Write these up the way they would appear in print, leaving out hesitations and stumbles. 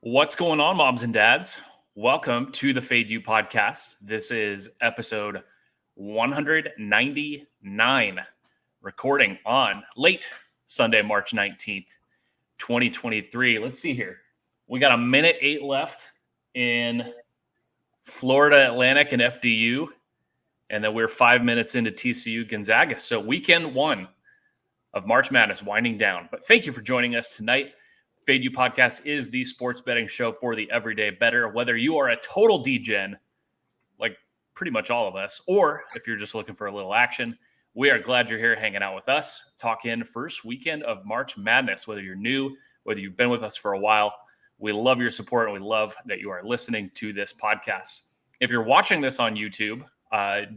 What's going on, moms and dads? Welcome to the Fade You podcast. This is episode 199, recording on late Sunday, March 19th, 2023. Let's see here. We got a minute 8 left in Florida Atlantic and FDU, and then we're 5 minutes into TCU Gonzaga. So weekend one of March Madness winding down. But thank you for joining us tonight. Fade You Podcast is the sports betting show for the everyday bettor. Whether you are a total degen, like pretty much all of us, or if you're just looking for a little action, we are glad you're here hanging out with us, talking first weekend of March Madness. Whether you're new, whether you've been with us for a while, we love your support and we love that you are listening to this podcast. If you're watching this on YouTube,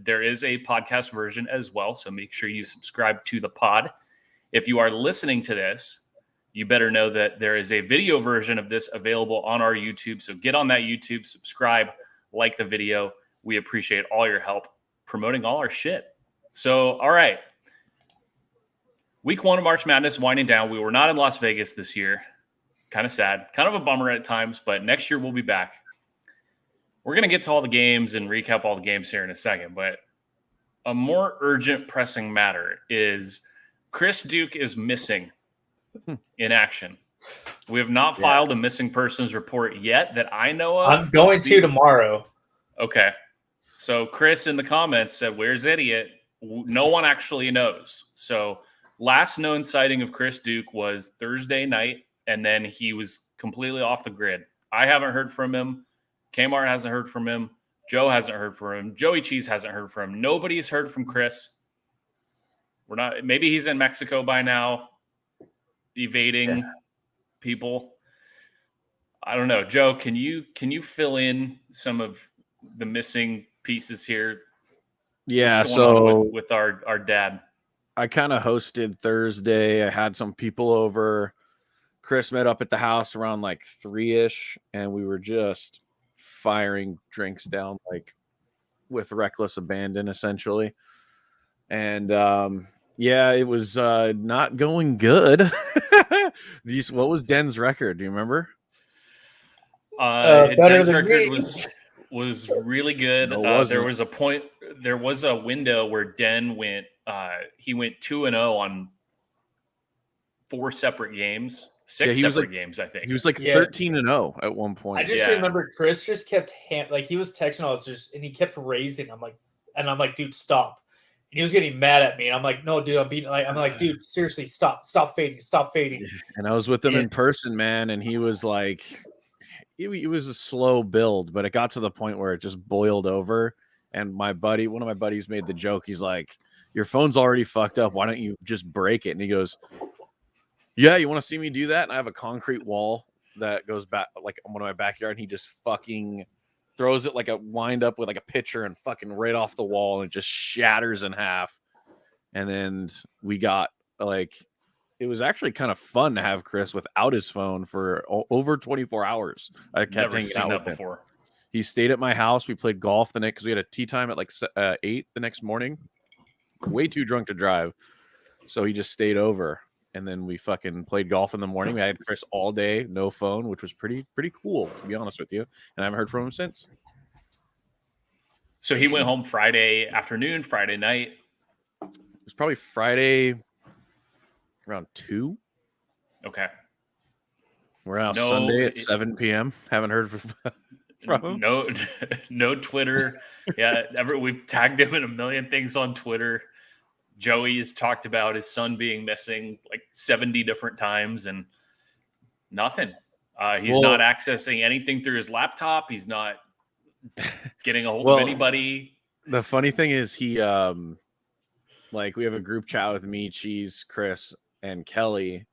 there is a podcast version as well, so make sure you subscribe to the pod. If you are listening to this, you better know that there is a video version of this available on our YouTube. So get on that YouTube, subscribe, like the video. We appreciate all your help promoting all our shit. So, all right. Week one of March Madness winding down. We were not in Las Vegas this year. Kind of sad. Kind of a bummer at times, but next year we'll be back. We're going to get to all the games and recap all the games here in a second, but a more urgent, pressing matter is Chris Duke is missing in action. We have not filed a missing persons report yet that I know of. I'm going to tomorrow. Okay. So Chris in the comments said, "Where's Idiot?" No one actually knows. So last known sighting of Chris Duke was Thursday night, and then he was completely off the grid. I haven't heard from him. Kmart hasn't heard from him. Joe hasn't heard from him. Joey Cheese hasn't heard from him. Nobody's heard from Chris. We're not. Maybe he's in Mexico by now, evading people. I don't know. Joe, can you fill in some of the missing pieces here? Yeah, What's going on with our dad? I kind of hosted Thursday. I had some people over. Chris met up at the house around like 3-ish, and we were just firing drinks down like with reckless abandon, essentially. And yeah, it was not going good. What was Den's record? Do you remember? Den's record was really good. No, there was a point. There was a window where Den went. He went 2-0 on 4 separate games, 6 separate games. I think he was like 13-0 at one point. I just remember Chris just kept he was texting us and he kept raising. I'm like, dude, stop. And he was getting mad at me. And I'm like, no, dude, I'm like, dude, seriously, stop fading. And I was with him in person, man. And he was like, it was a slow build, but it got to the point where it just boiled over. And one of my buddies made the joke. He's like, your phone's already fucked up. Why don't you just break it? And he goes, yeah, you want to see me do that? And I have a concrete wall that goes back like on one of my backyard. And he just fucking throws it like a wind up with like a pitcher and fucking right off the wall, and it just shatters in half. And then we got it was actually kind of fun to have Chris without his phone for over 24 hours. I kept hanging out with him before. He stayed at my house. We played golf the next because we had a tea time at like 8 the next morning. Way too drunk to drive, so he just stayed over. And then we fucking played golf in the morning. We had Chris all day, no phone, which was pretty cool, to be honest with you. And I haven't heard from him since. So he went home Friday afternoon, Friday night. It was probably Friday around 2. Okay. We're out Sunday at 7 p.m. Haven't heard from him. No Twitter. Yeah, we've tagged him in a million things on Twitter. Joey has talked about his son being missing like 70 different times and nothing. He's not accessing anything through his laptop. He's not getting a hold of anybody. The funny thing is we have a group chat with me, Cheese, Chris, and Kelly.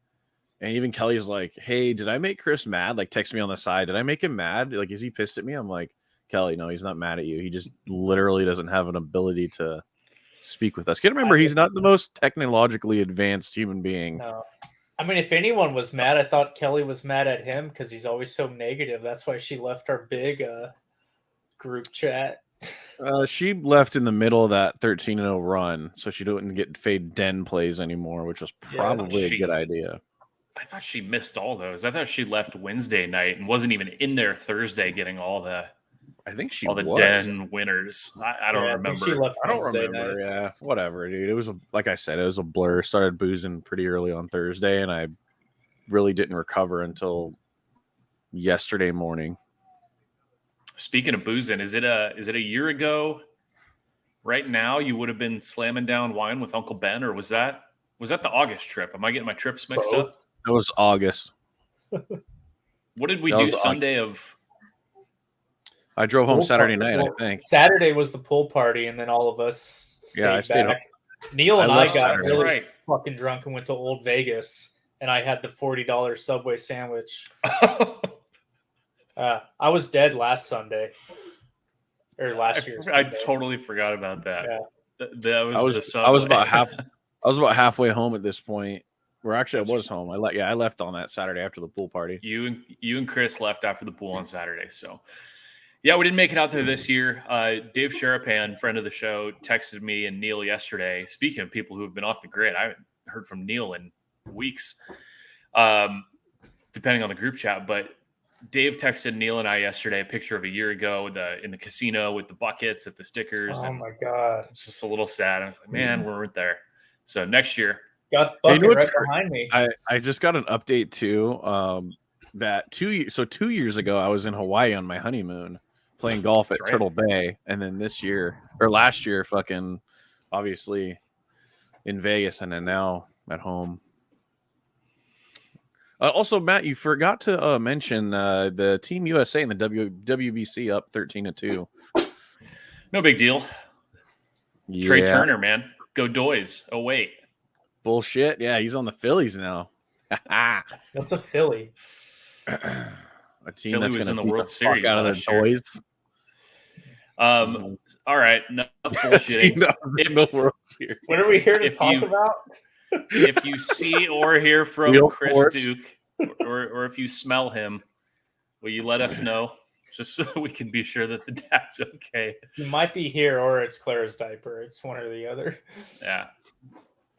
And even Kelly's like, hey, did I make Chris mad? Like, text me on the side. Did I make him mad? Like, is he pissed at me? I'm like, Kelly, no, he's not mad at you. He just literally doesn't have an ability to speak with us. Can remember, he's not the most technologically advanced human being. No. I mean, if anyone was mad, I thought Kelly was mad at him because he's always so negative. That's why she left our big group chat. She left in the middle of that 13-0 run, so she didn't get Fade Den plays anymore, which was probably a good idea. I thought she missed all those. I thought she left Wednesday night and wasn't even in there Thursday getting all the I think she the was. Den winners. I don't Yeah, I think she remember. left I don't Wednesday remember. night. Yeah, whatever, dude. It was like I said, it was a blur. Started boozing pretty early on Thursday, and I really didn't recover until yesterday morning. Speaking of boozing, is it a year ago? Right now, you would have been slamming down wine with Uncle Ben, or was that the August trip? Am I getting my trips mixed up? It was August. What did we That do was Sunday of? I drove home Pool Saturday party. night, Well, I think. Saturday was the pool party, and then all of us Yeah, I stayed stayed back. Neil and I I left got Saturday. really Right. fucking drunk and went to Old Vegas, and I had the $40 Subway sandwich. I was dead last Sunday, or last year. I totally forgot about that. Yeah. That was the Subway. I was about halfway home at this point. Where actually I was home. I left on that Saturday after the pool party. You and Chris left after the pool on Saturday, so yeah, we didn't make it out there this year. Dave Sharapan, friend of the show, texted me and Neil yesterday. Speaking of people who have been off the grid, I haven't heard from Neil in weeks, depending on the group chat. But Dave texted Neil and I yesterday a picture of a year ago in the casino with the buckets at the stickers. Oh and my god! it's just a little sad. I was like, man, we weren't there. So next year, Got Hey, you bucket know what's right behind me. I just got an update too. That 2 years ago I was in Hawaii on my honeymoon playing golf That's at right. Turtle Bay, and then last year, fucking obviously in Vegas, and then now at home. Also, Matt, you forgot to mention the Team USA and the WBC up 13-2. no big deal. Yeah. Trey Turner, man, go Doys. Oh wait, Bullshit. Yeah, he's on the Phillies now. What's a Philly? A team Philly that's was going in to the beat World the Series fuck out of last the year. boys. All right, enough bullshitting. In the World Series. What are we here to If talk you- about? If you see or hear from Wheel Chris force. Duke, or if you smell him, will you let us know, just so that we can be sure that the dad's okay? You might be here, or it's Claire's diaper. It's one or the other. Yeah.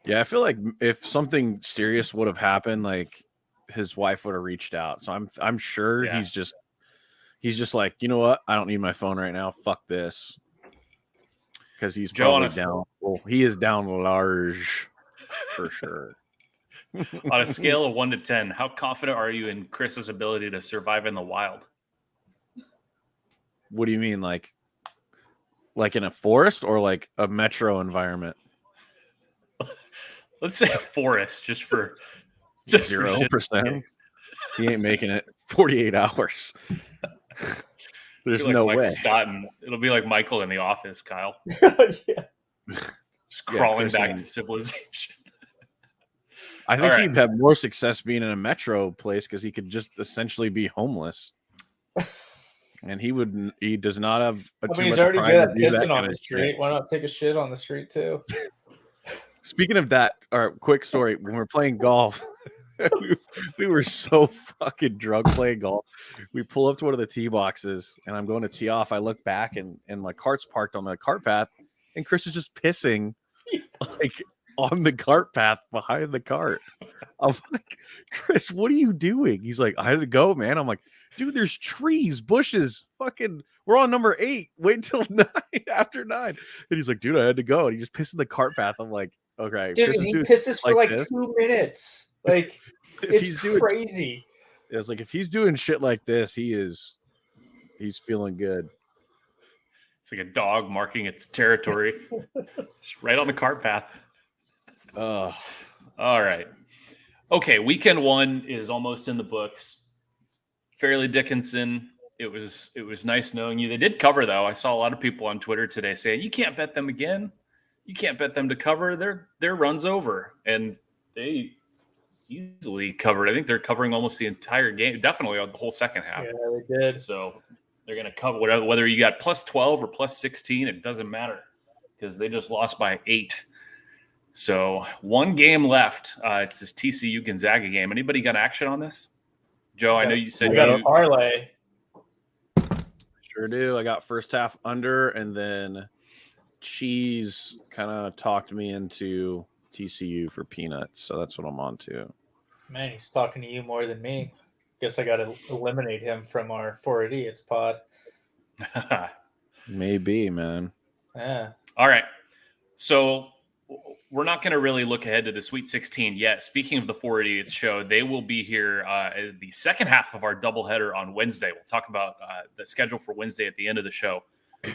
Yeah, I feel like if something serious would have happened, like his wife would have reached out. So I'm sure Yeah. he's just like, you know what? I don't need my phone right now. Fuck this. Because he's Joe, probably down. Well, he is down large for sure. On a scale of 1 to 10, how confident are you in Chris's ability to survive in the wild? What do you mean, like in a forest or like a metro environment? Let's say a forest, just for shit and 0%. gigs. He ain't making it 48 hours. There's Be like no Michael way. Scott, and it'll be like Michael in The Office, Kyle, Yeah. just crawling Chris back and- to civilization. I think All right. he'd have more success being in a metro place because he could just essentially be homeless. And he does not have I too mean, he's much already pride good to at do that pissing on kind the of street. shit. Why not take a shit on the street too? Speaking of that, our quick story, when we're playing golf, we were so fucking drunk playing golf. We pull up to one of the tee boxes and I'm going to tee off. I look back and my cart's parked on the cart path and Chris is just pissing like on the cart path behind the cart. I'm like, Chris, what are you doing? He's like, I had to go, man. I'm like, dude, there's trees, bushes, fucking, we're on number 8. Wait till 9 after 9. And he's like, dude, I had to go. And he just pissed in the cart path. I'm like, okay. Dude, Chris is he doing pisses for like this. 2 minutes. Like, If it's he's doing, crazy. it's like if he's doing shit like this, he's feeling good. It's like a dog marking its territory, just right on the cart path. Oh, All right. Okay, weekend 1 is almost in the books. Fairleigh Dickinson. It was nice knowing you. They did cover though. I saw a lot of people on Twitter today saying you can't bet them again. You can't bet them to cover. Their run's over, and they easily covered. I think they're covering almost the entire game, definitely on the whole second half. Yeah, they did. So they're going to cover whether you got plus 12 or plus 16. It doesn't matter because they just lost by 8. So 1 game left. It's this TCU Gonzaga game. Anybody got action on this? Joe, I know you said I got a you. parlay. sure do. I got first half under, and then Cheese kind of talked me into TCU for peanuts. So that's what I'm on to. Man, he's talking to you more than me. Guess I got to eliminate him from our Four Idiots pod. Maybe, man. Yeah. All right. So we're not going to really look ahead to the Sweet 16 yet. Speaking of the Four Idiots show, they will be here the second half of our doubleheader on Wednesday. We'll talk about the schedule for Wednesday at the end of the show.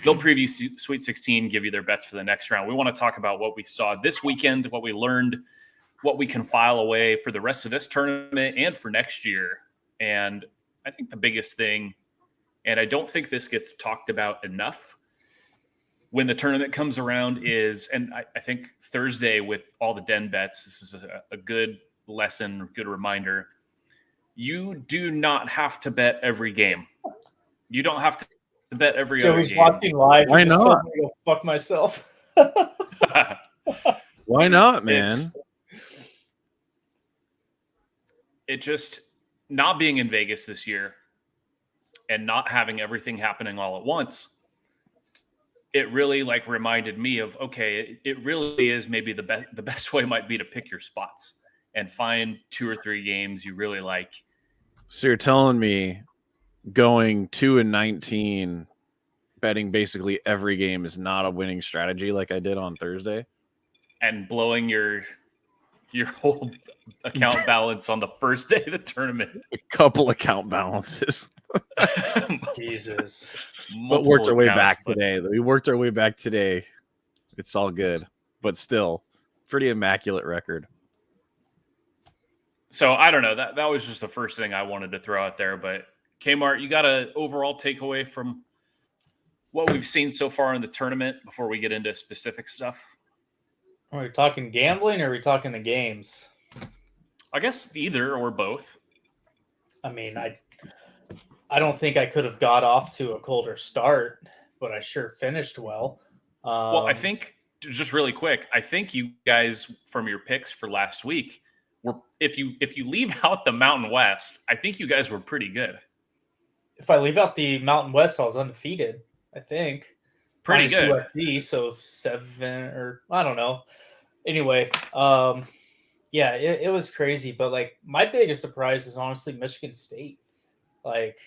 They'll preview Sweet 16, give you their bets for the next round. We want to talk about what we saw this weekend, what we learned, what we can file away for the rest of this tournament and for next year. And I think the biggest thing, and I don't think this gets talked about enough when the tournament comes around, is, and I think Thursday with all the den bets, this is a good lesson, good reminder. You do not have to bet every game. You don't have to bet every other Joey's game. watching live. Why He just not? told me to go fuck myself. Why not, man? It just, not being in Vegas this year and not having everything happening all at once, it really like reminded me of, okay, it really is maybe the best way might be to pick your spots and find 2 or 3 games you really like. So you're telling me going 2-19, betting basically every game is not a winning strategy like I did on Thursday? And blowing your whole account balance on the first day of the tournament. A couple account balances. Jesus. But worked our way back today. We worked our way back today. It's all good. But still, pretty immaculate record. So I don't know. That was just the first thing I wanted to throw out there. But Kmart, you got an overall takeaway from what we've seen so far in the tournament before we get into specific stuff? Are we talking gambling or are we talking the games? I guess either or both. I mean, I don't think I could have got off to a colder start, but I sure finished well. Well, I think, just really quick, I think you guys, from your picks for last week, were, if you leave out the Mountain West, I think you guys were pretty good. If I leave out the Mountain West, I was undefeated, I think. Pretty good. USD, so 7 or I don't know. Anyway, yeah, it was crazy. But like my biggest surprise is honestly Michigan State. Like,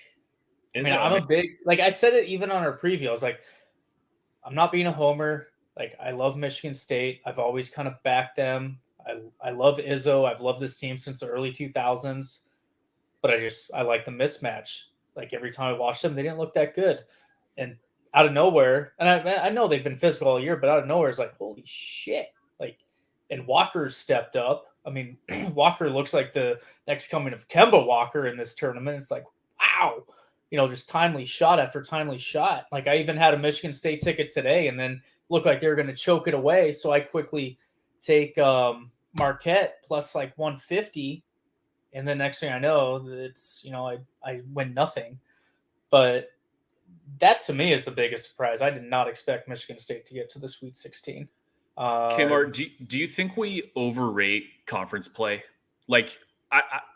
I'm a big, like I said it even on our preview. I was like, I'm not being a homer. Like, I love Michigan State. I've always kind of backed them. I love Izzo. I've loved this team since the early 2000s. But I like the mismatch. Like every time I watched them, they didn't look that good. And out of nowhere, and I know they've been physical all year, but out of nowhere, it's like, holy shit. Like, and Walker's stepped up. I mean, Walker looks like the next coming of Kemba Walker in this tournament. It's like, wow. Just timely shot after timely shot. Like, I even had a Michigan State ticket today and then looked like they were going to choke it away. So I quickly take Marquette plus like 150. And then next thing I know, it's, I win nothing. But that to me is the biggest surprise. I did not expect Michigan State to get to the Sweet 16. Kmart, do you think we overrate conference play? Like,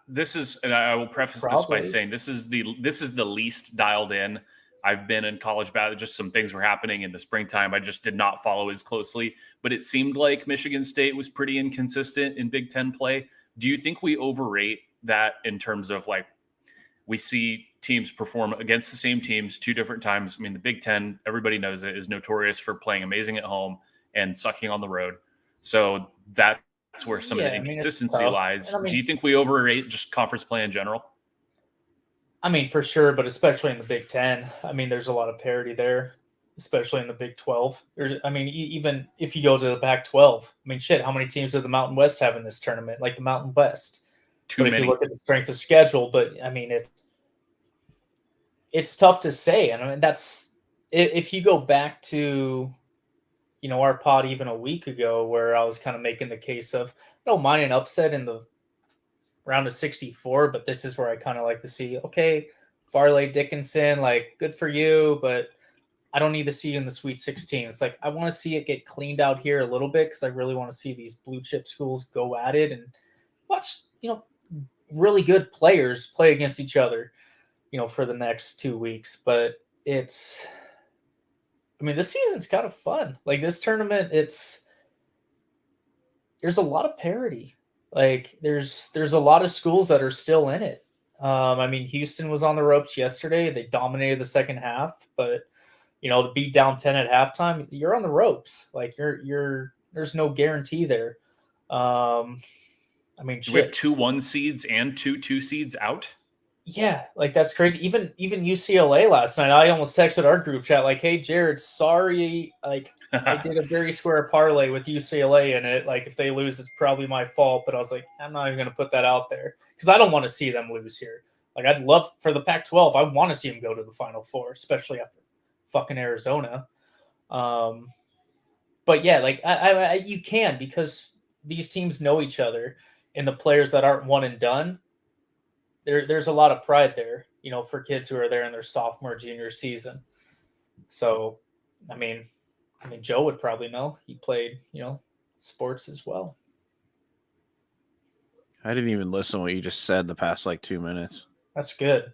this is, and I will preface this by saying this is the least dialed in I've been in college basketball. Just some things were happening in the springtime. I just did not follow as closely, but it seemed like Michigan State was pretty inconsistent in Big Ten play. Do you think we overrate that in terms of like, we see teams perform against the same teams 2 different times? I mean, the Big Ten, everybody knows it, is notorious for playing amazing at home and sucking on the road. So that's where some of the inconsistency lies. Do you think we overrate just conference play in general? I mean, for sure, but especially in the Big Ten. I mean, there's a lot of parity there, especially in the Big 12. Even if you go to the Pac-12, I mean, shit, how many teams does the Mountain West have in this tournament? Like the Mountain West. Too many. If you look at the strength of schedule, but I mean, it's tough to say. And I mean, that's if you go back to, our pod even a week ago where I was kind of making the case of, I don't mind an upset in the round of 64, but this is where I kind of like to see, okay, Farley, Dickinson, like good for you, but I don't need to see you in the Sweet 16. It's like, I want to see it get cleaned out here a little bit because I really want to see these blue chip schools go at it and watch, really good players play against each other, for the next 2 weeks. But this season's kind of fun. Like this tournament, there's a lot of parity. Like there's a lot of schools that are still in it. I mean, Houston was on the ropes yesterday. They dominated the second half, but to be down 10 at halftime, you're on the ropes. Like there's no guarantee there. I mean, Do we have shit. 2 1 seeds and 2 2 seeds out? Yeah, like that's crazy. Even UCLA last night, I almost texted our group chat like, "Hey, Jared, sorry, like I did a very square parlay with UCLA in it. Like if they lose, it's probably my fault." But I was like, I'm not even going to put that out there because I don't want to see them lose here. Like I'd love for the Pac-12. I want to see them go to the Final Four, especially after fucking Arizona. But yeah, like I you can because these teams know each other, and the players that aren't one and done. There's a lot of pride there, for kids who are there in their sophomore, junior season. So, I mean, Joe would probably know. He played, sports as well. I didn't even listen to what you just said the past like 2 minutes. That's good.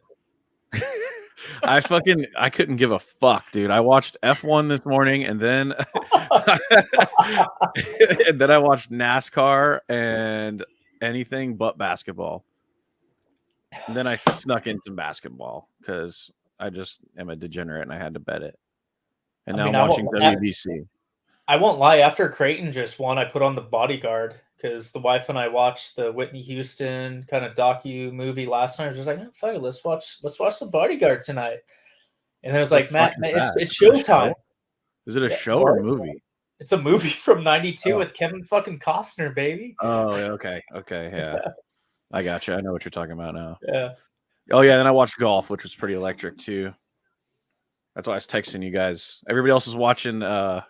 I couldn't give a fuck, dude. I watched F1 this morning and then and then I watched NASCAR and anything but basketball. And then I snuck in some basketball because I just am a degenerate and I had to bet it. And now I'm watching WBC. I won't lie. After Creighton just won, I put on The Bodyguard because the wife and I watched the Whitney Houston kind of docu movie last night. I was just like, oh, fuck it, let's watch The Bodyguard tonight. And then it was like, Matt, it's showtime. Is it a show or a movie? It's a movie from '92 with Kevin fucking Costner, baby. Oh, okay, yeah. I got you. I know what you're talking about now. Yeah. Oh yeah, then I watched golf, which was pretty electric too. That's why I was texting you guys. Everybody else was watching the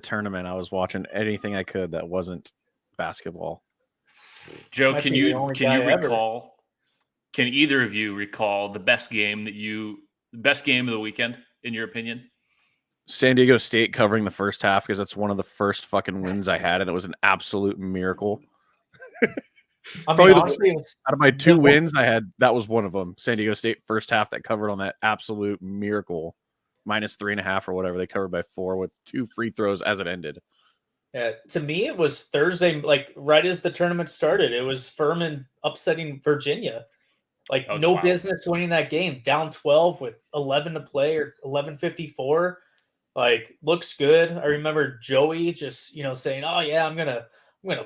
tournament. I was watching anything I could that wasn't basketball. Joe, can you recall? Can either of you recall the best game of the weekend in your opinion? San Diego State covering the first half because that's one of the first fucking wins I had, and it was an absolute miracle. Honestly, out of my 2 wins I had, that was one of them. San Diego State first half that covered on that absolute miracle, -3.5 or whatever. They covered by 4 with 2 free throws as it ended. Yeah, to me, it was Thursday, like right as the tournament started. It was Furman upsetting Virginia. Like no business winning that game. Down 12 with 11 to play or 11:54. Like looks good. I remember Joey just saying, "Oh yeah, I'm gonna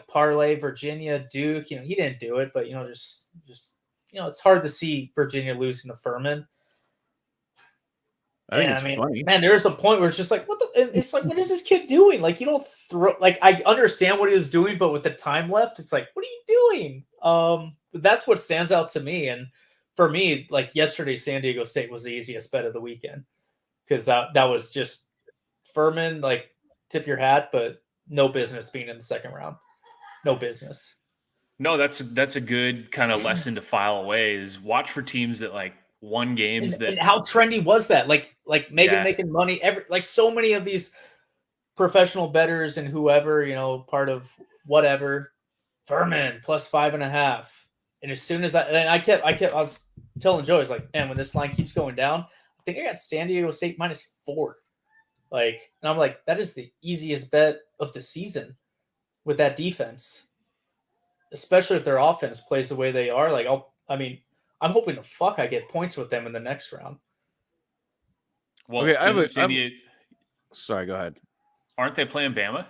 parlay Virginia, Duke." He didn't do it, but just it's hard to see Virginia losing to Furman. I think it's funny. Man, there's a point where it's just like, it's like, what is this kid doing? Like, you don't throw. Like, I understand what he was doing, but with the time left, it's like, what are you doing? That's what stands out to me. And for me, like yesterday, San Diego State was the easiest bet of the weekend because that was just Furman. Like, tip your hat, but no business being in the second round. No business. No, that's a good kind of lesson to file away. Is watch for teams that like won games and how trendy was that? Like Megan making money. So many of these professional bettors and whoever part of whatever Furman plus 5.5. And as soon as I was telling Joe, I was like, man, when this line keeps going down, I think I got San Diego State -4. Like, and I'm like, that is the easiest bet of the season with that defense, especially if their offense plays the way they are. Like, I'm hoping to fuck I get points with them in the next round. Well, okay, sorry, go ahead. Aren't they playing Bama?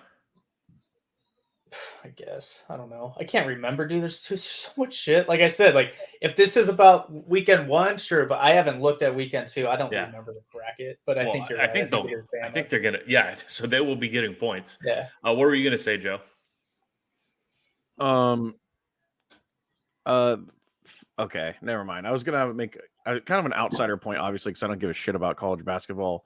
I guess. I don't know. I can't remember, dude. There's so much shit. Like I said, like if this is about weekend 1, sure, but I haven't looked at weekend 2. I don't remember the bracket, but I think you're right. I think they're gonna so they will be getting points. Yeah. What were you gonna say, Joe? Okay, never mind. I was gonna make kind of an outsider point, obviously, because I don't give a shit about college basketball.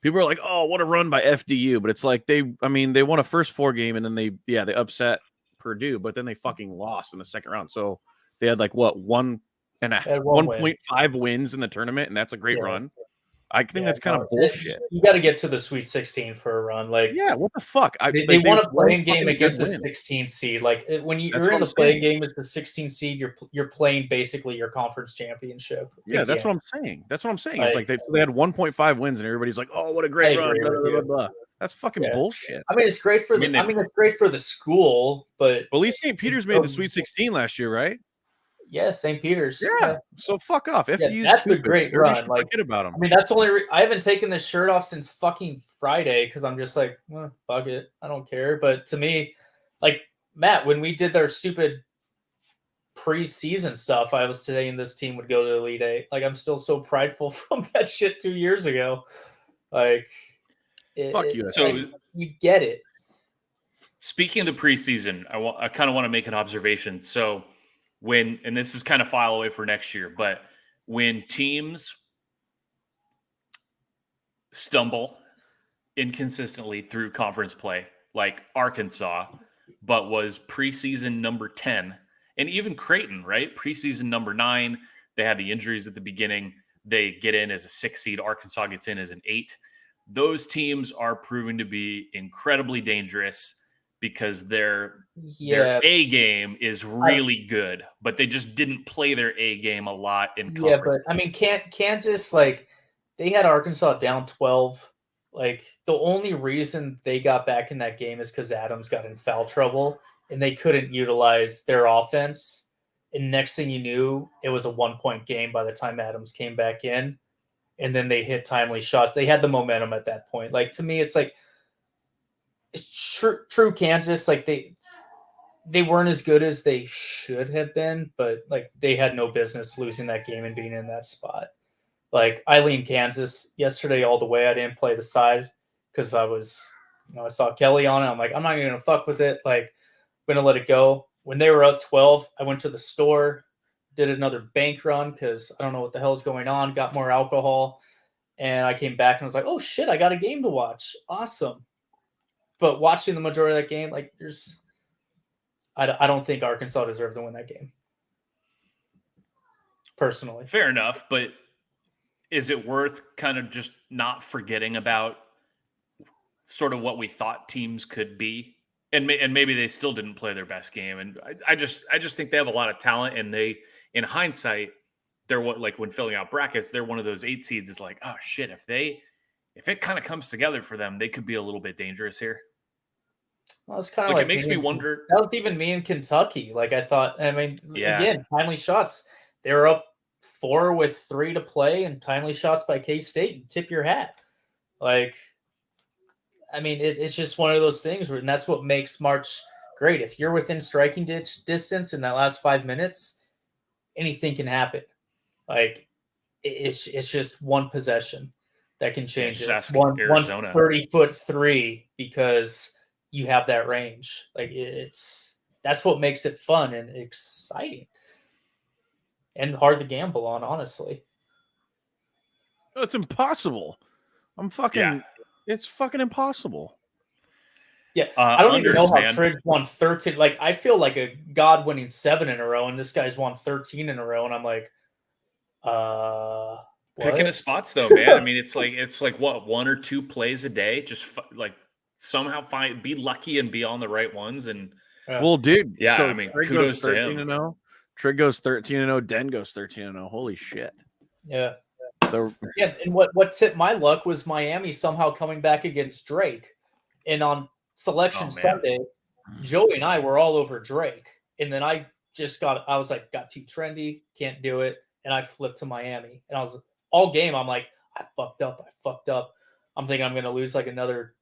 People are like, "Oh, what a run by FDU!" But it's like they won a first 4 game, and then they upset Purdue, but then they fucking lost in the second round. So they had like 1.5 wins in the tournament, and that's a great run. I think that's kind of bullshit. You got to get to the Sweet 16 for a run. Like, yeah, what the fuck? They want a playing game against the 16 seed. Like when you're in the playing game as the 16 seed, you're playing basically your conference championship. Yeah, that's what I'm saying. That's what I'm saying. It's like they had 1.5 wins, and everybody's like, "Oh, what a great run!" Blah, blah, blah, blah. That's fucking bullshit. I mean, it's great for it's great for the school, but well, at least St. Peter's made the Sweet 16 last year, right? Yeah, St. Peter's. Yeah. So fuck off. FDU that's stupid. a great Everybody run. Like, forget about them. I mean, that's only I haven't taken this shirt off since fucking Friday because I'm just like, well, fuck it, I don't care. But to me, like Matt, when we did their stupid preseason stuff, I was saying this team would go to Elite Eight. Like, I'm still so prideful from that shit 2 years ago. Like, fuck you. So like, you get it. Speaking of the preseason, I kind of want to make an observation. So and this is kind of file away for next year, but when teams stumble inconsistently through conference play, like Arkansas, but was preseason number 10, and even Creighton, right? Preseason number 9, they had the injuries at the beginning. They get in as a 6 seed. Arkansas gets in as an 8. Those teams are proving to be incredibly dangerous because their A game is really good, but they just didn't play their A game a lot in conference. Yeah, but I mean, Kansas, like, they had Arkansas down 12. Like, the only reason they got back in that game is because Adams got in foul trouble and they couldn't utilize their offense. And next thing you knew, it was a 1-point game by the time Adams came back in. And then they hit timely shots. They had the momentum at that point. Like, to me, it's like, it's true Kansas. Like, they weren't as good as they should have been, but like, they had no business losing that game and being in that spot. Like, I leaned Kansas yesterday all the way. I didn't play the side because I was, I saw Kelly on it. I'm like, I'm not going to fuck with it. Like, I'm going to let it go. When they were up 12, I went to the store, did another bank run because I don't know what the hell's going on, got more alcohol. And I came back and was like, oh shit, I got a game to watch. Awesome. But watching the majority of that game, like, I don't think Arkansas deserved to win that game. Personally. Fair enough, but is it worth kind of just not forgetting about sort of what we thought teams could be? And maybe they still didn't play their best game. And I just think they have a lot of talent, and they, in hindsight, they're like when filling out brackets, they're one of those 8 seeds. It's like, oh shit, if it kind of comes together for them, they could be a little bit dangerous here. Well, it's kind of like it makes me wonder. That was even me in Kentucky. Like, I thought, again, timely shots. They were up 4 with 3 to play, and timely shots by K-State. You tip your hat. Like, I mean, it's just one of those things and that's what makes March great. If you're within striking distance in that last 5 minutes, anything can happen. Like, it's just one possession that can change it. One 30-foot 3 because you have that range. Like, that's what makes it fun and exciting and hard to gamble on, honestly. It's impossible. It's fucking impossible. Yeah, I don't even know how Triggs won 13. Like, I feel like a god winning 7 in a row, and this guy's won 13 in a row, and I'm like, picking his spots though, man. I mean, it's like what, 1 or 2 plays a day, just like somehow be lucky and be on the right ones. And well, dude, yeah, so I mean, Trigg kudos goes to him. 13-0. Trigg goes 13-0. Den goes 13-0. Holy shit. Yeah. And what tipped my luck was Miami somehow coming back against Drake. And on Selection Sunday, Joey and I were all over Drake. And then I was like, got too trendy, can't do it. And I flipped to Miami. And I was all game, I'm like, I fucked up. I'm thinking I'm going to lose like another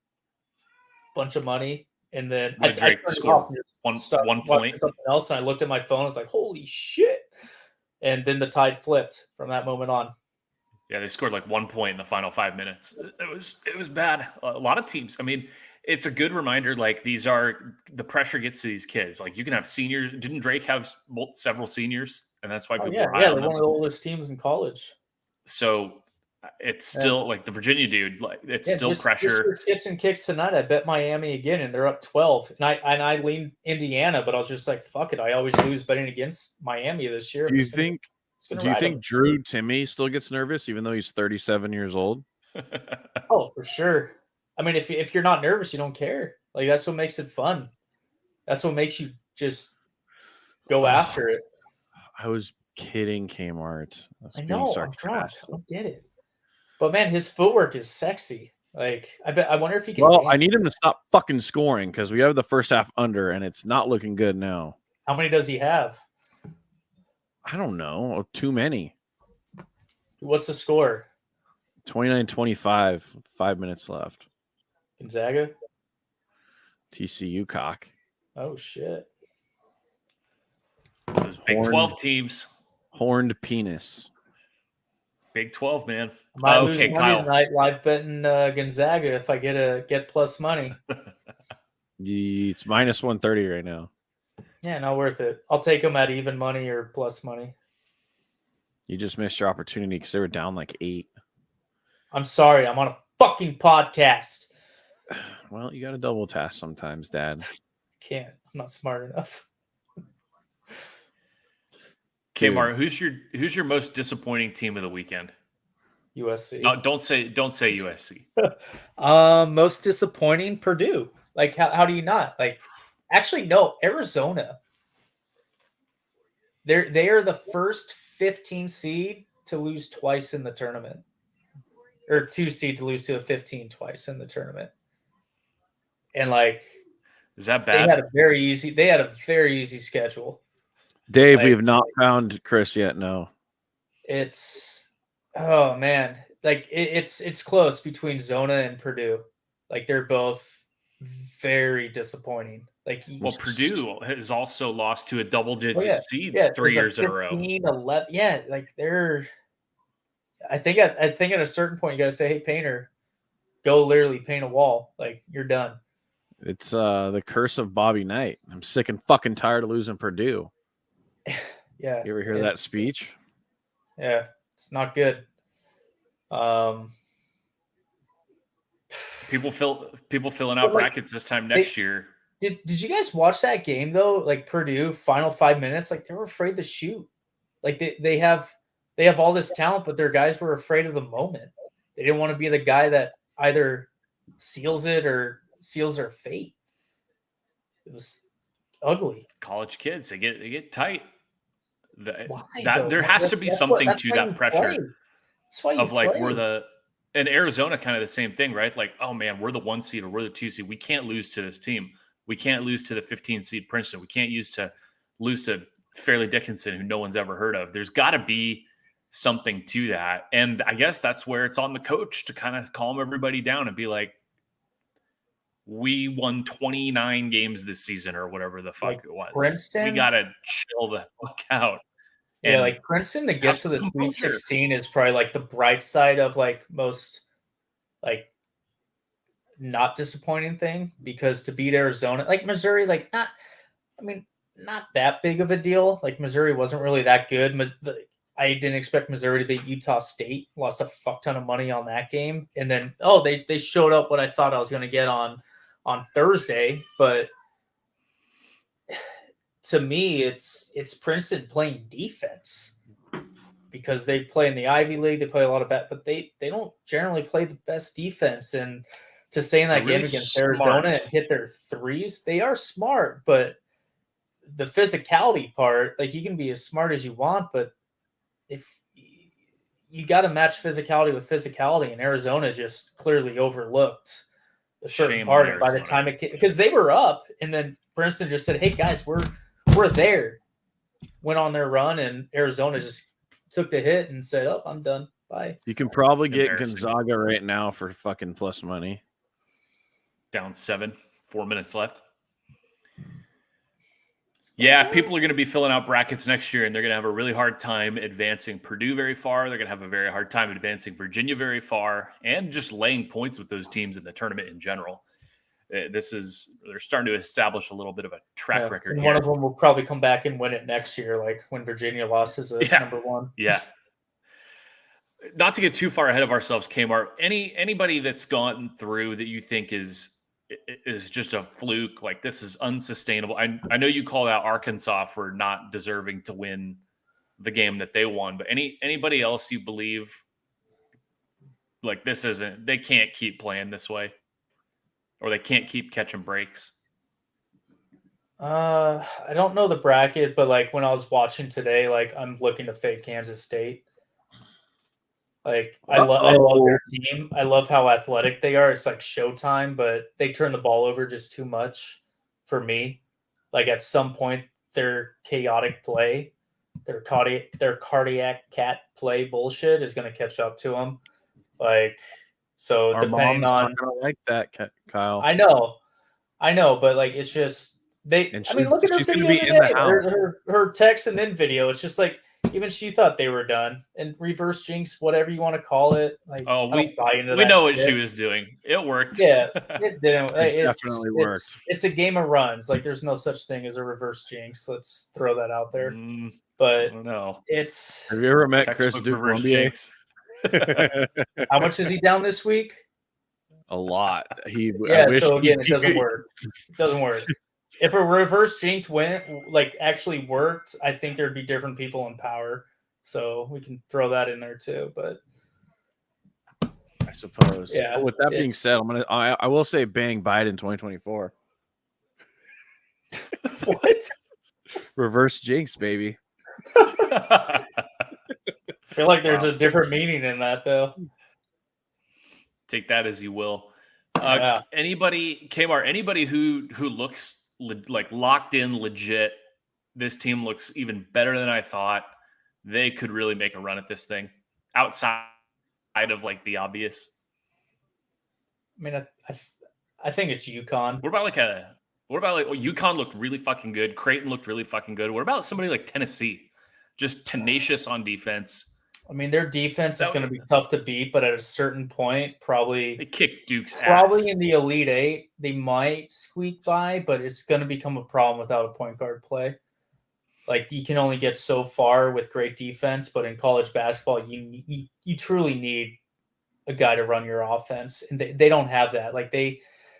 bunch of money. And then Drake scored one point. Something else, and I looked at my phone. I was like, holy shit. And then the tide flipped from that moment on. Yeah, they scored like 1 point in the final 5 minutes. It was bad. A lot of teams. I mean, it's a good reminder. Like, the pressure gets to these kids. Like, you can have seniors. Didn't Drake have several seniors? And that's why people were high on them. They're one of the oldest teams in college. So it's still like the Virginia dude. Like, it's still pressure. Just for shits and kicks tonight, I bet Miami again, and they're up 12. And I leaned Indiana, but I was just like, fuck it. I always lose betting against Miami this year. Do you think Drew Timme still gets nervous even though he's 37 years old? Oh, for sure. I mean, if you're not nervous, you don't care. Like, that's what makes it fun. That's what makes you just go after it. I was kidding, Kmart. I know. I'm drunk. I don't get it. But man, his footwork is sexy. Like, I wonder if he can. Well, I need him to stop fucking scoring because we have the first half under, and it's not looking good now. How many does he have? I don't know. Too many. What's the score? 29-25. 5 minutes left. Gonzaga? TCU cock. Oh, shit. Those Big 12 teams. Horned penis. Big 12, man. I might lose Okay, money Kyle. tonight live betting Gonzaga if I get plus money. It's minus 130 right now. Yeah, not worth it. I'll take them at even money or plus money. You just missed your opportunity because they were down like 8. I'm sorry. I'm on a fucking podcast. Well, you got to double task sometimes, Dad. Can't. I'm not smart enough. Kmart, who's your most disappointing team of the weekend? USC. No, don't say USC. Most disappointing, Purdue. Like, how do you not? Like, actually, no, Arizona. They are the first 15 seed to lose twice in the tournament. Or 2 seed to lose to a 15 twice in the tournament. And like, is that bad? They had a very easy schedule. Dave, we have not found Chris yet. No, oh man, like it's close between Zona and Purdue. Like they're both very disappointing. Like, well, Purdue has also lost to a double-digit seed 3 years in a row. 11, yeah, like they're. I think at a certain point you got to say, "Hey, painter, go literally paint a wall. Like you're done." It's the curse of Bobby Knight. I'm sick and fucking tired of losing Purdue. Yeah. You ever hear that speech? Yeah, it's not good. People filling out brackets this time next year. Did you guys watch that game though? Like Purdue, final 5 minutes, like they were afraid to shoot. Like they have all this talent, but their guys were afraid of the moment. They didn't want to be the guy that either seals it or seals their fate. It was ugly. College kids, they get tight. Why, there has to be something to that pressure. That's why you of like play. in Arizona, kind of the same thing, right? Like, oh man, we're the 1 seed or we're the 2 seed. We can't lose to this team. We can't lose to the 15 seed Princeton. We can't lose to Fairleigh Dickinson, who no one's ever heard of. There's got to be something to that, and I guess that's where it's on the coach to kind of calm everybody down and be like, we won 29 games this season or whatever the fuck it was. Princeton, we gotta chill the fuck out. Yeah, like Princeton to get to the Sweet 16 is probably like the bright side of like most like not disappointing thing, because to beat Arizona, like Missouri, like not that big of a deal. Like Missouri wasn't really that good. I didn't expect Missouri to beat Utah State. Lost a fuck ton of money on that game, and then they showed up what I thought I was going to get on Thursday, but to me, it's Princeton playing defense because they play in the Ivy League. They play a lot of but they don't generally play the best defense. And to stay in that game against Arizona and hit their threes, they are smart, but the physicality part, like you can be as smart as you want, but if you got to match physicality with physicality, and Arizona just clearly overlooked a certain part. And by the time because they were up, and then Princeton just said, "Hey guys, we're there," went on their run, and Arizona just took the hit and said, "Oh, I'm done. Bye." You can probably get Gonzaga right now for fucking plus money. Down 7, 4 minutes left. Yeah, people are going to be filling out brackets next year, and they're going to have a really hard time advancing Purdue very far. They're going to have a very hard time advancing Virginia very far, and just laying points with those teams in the tournament in general. They're starting to establish a little bit of a track record. And one of them will probably come back and win it next year, like when Virginia lost as a number 1. Yeah. Not to get too far ahead of ourselves, Kmart, anybody that's gone through that you think is just a fluke, like this is unsustainable. I know you called out Arkansas for not deserving to win the game that they won, but anybody else you believe like they can't keep playing this way, or they can't keep catching breaks? I don't know the bracket, but like when I was watching today, like I'm looking to fade Kansas State. Like I love their team. I love how athletic they are. It's like showtime, but they turn the ball over just too much for me. Like at some point, their chaotic play, their cardiac cat play bullshit is going to catch up to them. Like so, Our depending mom's on not gonna like that, Kyle. I know, but like it's just they. And I mean, look at her she's gonna video be in the today. house. Her text and then video. It's just like even she thought they were done. And reverse jinx, whatever you want to call it. Like Oh, I don't buy into we that know what shit. she was doing. It worked. Yeah, it didn't. It definitely worked. It's a game of runs. Like there's no such thing as a reverse jinx. Let's throw that out there. I But don't know. it's Have you ever met Chris Textbook Duke reverse Colombier? jinx. how much is he down this week? A lot. Yeah, so again, it doesn't work. It doesn't work. If a reverse jinx actually worked, I think there'd be different people in power. So we can throw that in there too. But I suppose. Yeah, But with that being said, I will say bang Biden 2024. what? Reverse jinx, baby. I feel like there's a different meaning in that though. Take that as you will. Yeah. Kmart, anybody who looks like locked in legit, this team looks even better than I thought. They could really make a run at this thing outside of like the obvious. I mean, I think it's UConn. What about UConn looked really fucking good. Creighton looked really fucking good. What about somebody like Tennessee? Just tenacious on defense. I mean, their defense is going to be tough to beat, but at a certain point, They probably kicked Duke's ass. probably in the Elite Eight, they might squeak by, but it's going to become a problem without a point guard play. Like you can only get so far with great defense, but in college basketball, you truly need a guy to run your offense, and they don't have that. Like they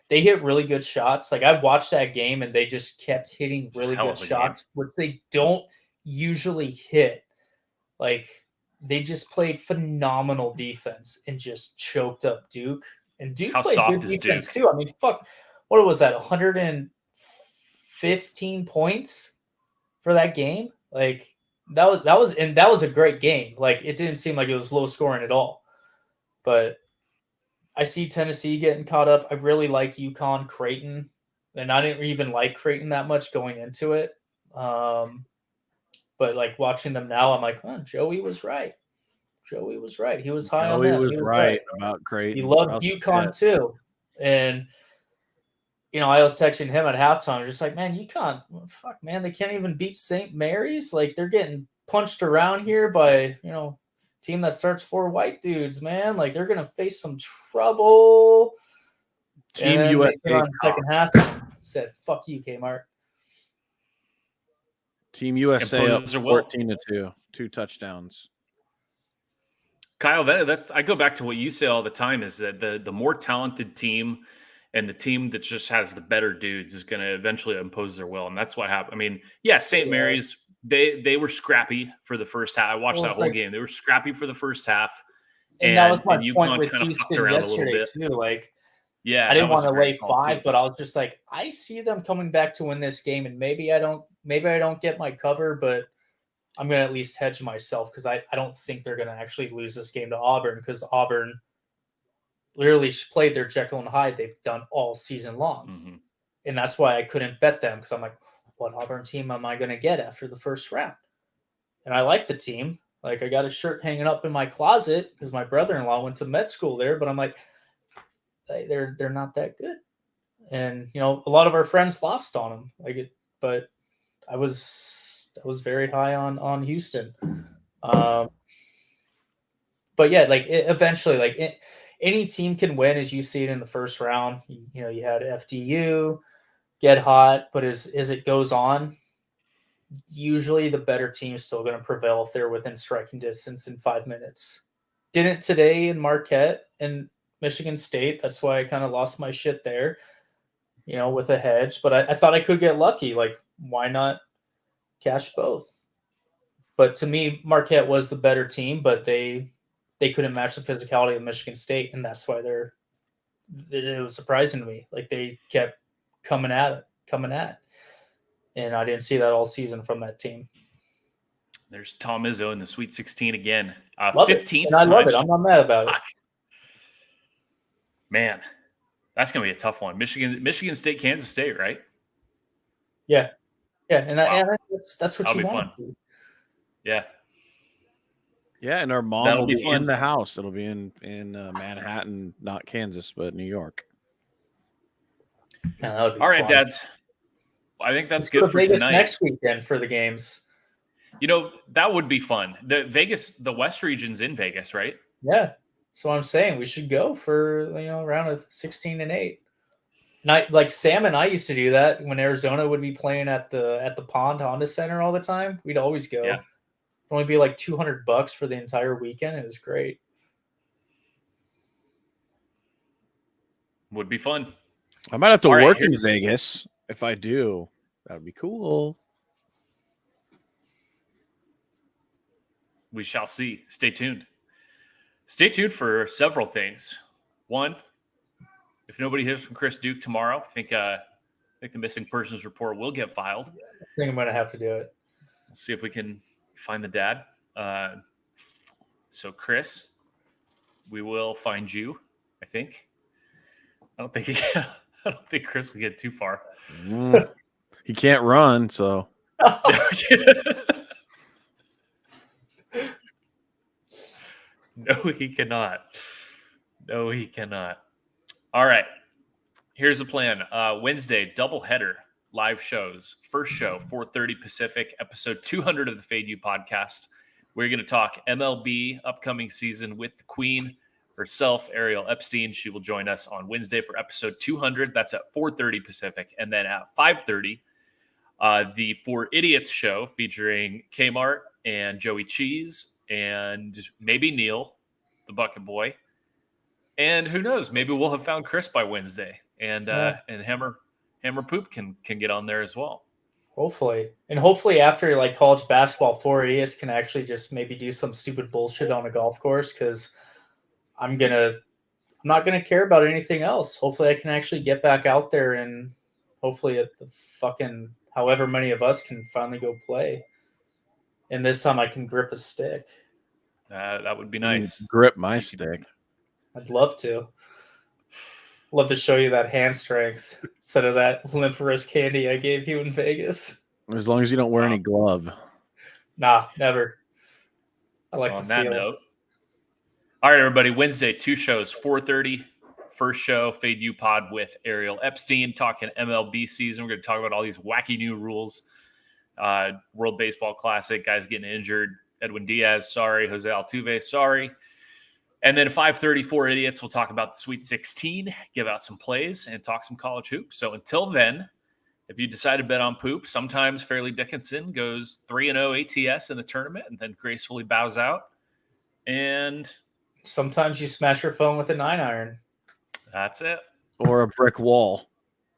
hit really good shots. Like I watched that game, and they just kept hitting really good shots, which they don't usually hit. Like they just played phenomenal defense and just choked up Duke. And Duke played good defense too. I mean, fuck, what was that? 115 points for that game. Like that was a great game. Like it didn't seem like it was low scoring at all. But I see Tennessee getting caught up. I really like UConn, Creighton, and I didn't even like Creighton that much going into it. But like watching them now, I'm like, Joey was right. Joey was right. He was high on them. He was right about Creighton. He loved UConn too. And I was texting him at halftime, just like, man, UConn, fuck, man, they can't even beat St. Mary's. Like they're getting punched around here by, team that starts 4 white dudes, man. Like they're gonna face some trouble. Team USA on second half said, "Fuck you, Kmart." Team USA up 14-2, 2 touchdowns. Kyle, that I go back to what you say all the time is that the more talented team and the team that just has the better dudes is going to eventually impose their will, and that's what happened. I mean, yeah, St. Mary's. They were scrappy for the first half. I watched that whole game. They were scrappy for the first half. And that was my point with Houston yesterday too. Like, yeah, I didn't want to lay 5, but I was just like, I see them coming back to win this game, and maybe I don't get my cover, but I'm going to at least hedge myself because I don't think they're going to actually lose this game to Auburn because Auburn literally played their Jekyll and Hyde they've done all season long. Mm-hmm. And that's why I couldn't bet them because I'm like, what Auburn team am I going to get after the first round? And I like the team. Like I got a shirt hanging up in my closet because my brother-in-law went to med school there, but I'm like, they're not that good. And, a lot of our friends lost on them. But I was very high on Houston. But yeah, eventually, any team can win as you see it in the first round. You had FDU get hot, but as it goes on, usually the better team is still going to prevail if they're within striking distance in 5 minutes. Didn't today in Marquette and Michigan State. That's why I kind of lost my shit there, with a hedge. But I thought I could get lucky. Like, why not cash both? But to me, Marquette was the better team, but they couldn't match the physicality of Michigan State, and that's why it was surprising to me. Like they kept coming at it. And I didn't see that all season from that team. There's Tom Izzo in the Sweet 16 again. Love 15th it. And I love time. it. I'm not mad about it. Fuck. Man, that's gonna be a tough one. Michigan State, Kansas State, right? Yeah, and Wow. that's what That'll you be want. fun. Yeah, Yeah, and our mom That'll will be be fun. in the house. It'll be in Manhattan, not Kansas, but New York. Yeah, that would be all right, fun. dads. I think that's Let's go good to for Vegas tonight. next weekend for the games. You know, that would be fun. The West region's in Vegas, right? Yeah, so I'm saying we should go for around a 16 and 8. And I like Sam and I used to do that when Arizona would be playing at the Pond Honda Center all the time. We'd always go. Yeah. It'd only be like $200 for the entire weekend. It was great. Would be fun. I might have to All right, work in here's- Vegas. If I do, that would be cool. We shall see. Stay tuned. Stay tuned for several things. One, if nobody hears from Chris Duke tomorrow, I think the missing persons report will get filed. I think I'm gonna have to do it. We'll see if we can find the dad. So Chris, we will find you. I think. I don't think Chris will get too far. He can't run, so No, he cannot. No, he cannot. All right. Here's the plan. Wednesday, doubleheader, live shows. First show, 4:30 Pacific, episode 200 of the Fade You podcast. We're going to talk MLB upcoming season with the Queen herself, Ariel Epstein. She will join us on Wednesday for episode 200. That's at 4:30 Pacific. And then at 5:30, the For Idiots show featuring Kmart and Joey Cheese and maybe Neil, the Bucket Boy. And who knows? Maybe we'll have found Chris by Wednesday, and Hammer Poop can get on there as well. Hopefully, and hopefully after like college basketball, 4 idiots can actually just maybe do some stupid bullshit on a golf course because I'm not gonna care about anything else. Hopefully, I can actually get back out there and hopefully at the fucking however many of us can finally go play. And this time I can grip a stick. That would be nice. Grip my stick. I'd love to. Love to show you that hand strength instead of that limp wrist candy I gave you in Vegas. As long as you don't wear any glove. Nah, never. I like On the that feel. note, all right, everybody. Wednesday, 2 shows, 4:30. First show, Fade You Pod with Ariel Epstein, talking MLB season. We're going to talk about all these wacky new rules. World Baseball Classic, guys getting injured. Edwin Diaz, sorry. Jose Altuve, sorry. And then 5:30, 4 idiots. We'll talk about the Sweet 16, give out some plays, and talk some college hoops. So until then, if you decide to bet on poop, sometimes Fairleigh Dickinson goes 3-0 ATS in the tournament and then gracefully bows out. And Sometimes you smash your phone with a 9-iron. that's it. Or a brick wall.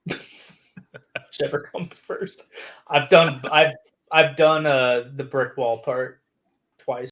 Whichever comes first. I've done the brick wall part twice.